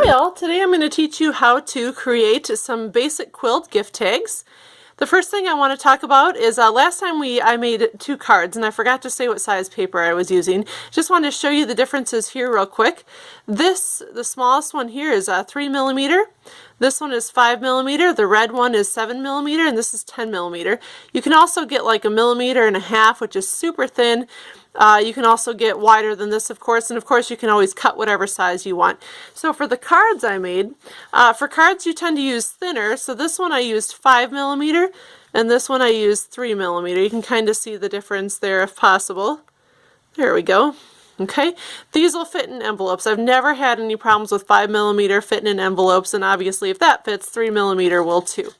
Hi all, today I'm going to teach you how to create some basic quilled gift tags. The first thing I want to talk about is last time I made 2 cards and I forgot to say what size paper I was using. Just wanted to show you the differences here real quick. The smallest one here is 3mm. This one is 5mm, the red one is 7mm, and this is 10mm. You can also get like 1.5 millimeters, which is super thin. You can also get wider than this, of course, and of course you can always cut whatever size you want. So for the cards I made, for cards you tend to use thinner, so this one I used 5mm, and this one I used 3mm. You can kind of see the difference there if possible. There we go. Okay, these will fit in envelopes. I've never had any problems with 5mm fitting in envelopes, and obviously if that fits, 3mm will too.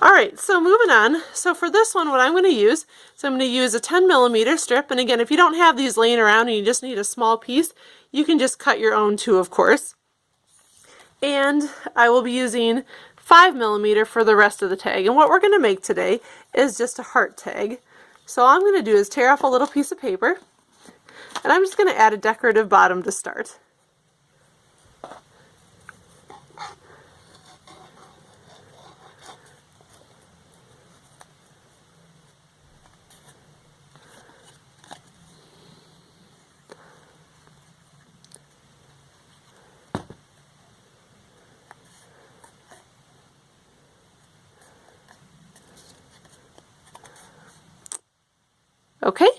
Alright, so moving on. So for this one, what I'm going to use, I'm going to use a 10mm strip, and again, if you don't have these laying around and you just need a small piece, you can just cut your own too, of course. And I will be using 5mm for the rest of the tag. And what we're going to make today is just a heart tag. So all I'm going to do is tear off a little piece of paper, and I'm just going to add a decorative bottom to start. Okay,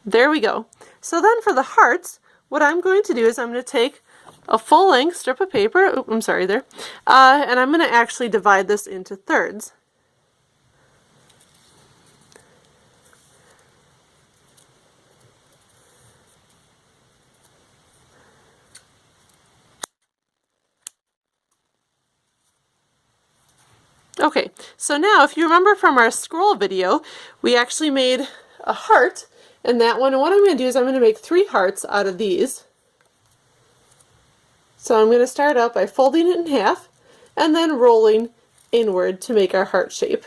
there we go. So then for the hearts, what I'm going to do is I'm going to take a full-length strip of paper, and I'm going to actually divide this into thirds. Okay, so now if you remember from our scroll video, we actually made a heart in that one, and what I'm going to do is I'm going to make 3 hearts out of these. So I'm going to start out by folding it in half and then rolling inward to make our heart shape.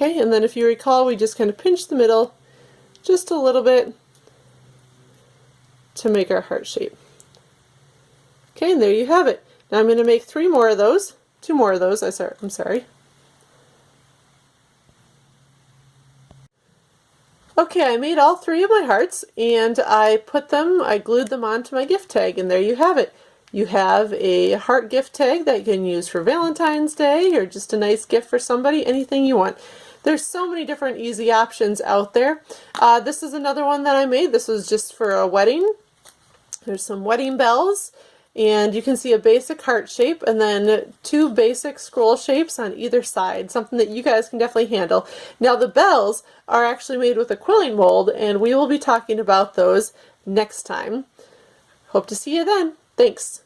Okay, and then if you recall, we just kind of pinch the middle just a little bit to make our heart shape. Okay, and there you have it. Now I'm going to make 2 more of those, I'm sorry. Okay, I made all 3 of my hearts, and I glued them onto my gift tag, and there you have it. You have a heart gift tag that you can use for Valentine's Day or just a nice gift for somebody, anything you want. There's so many different easy options out there. This is another one that I made. This was just for a wedding. There's some wedding bells, and you can see a basic heart shape and then 2 basic scroll shapes on either side, something that you guys can definitely handle. Now the bells are actually made with a quilling mold, and we will be talking about those next time. Hope to see you then. Thanks.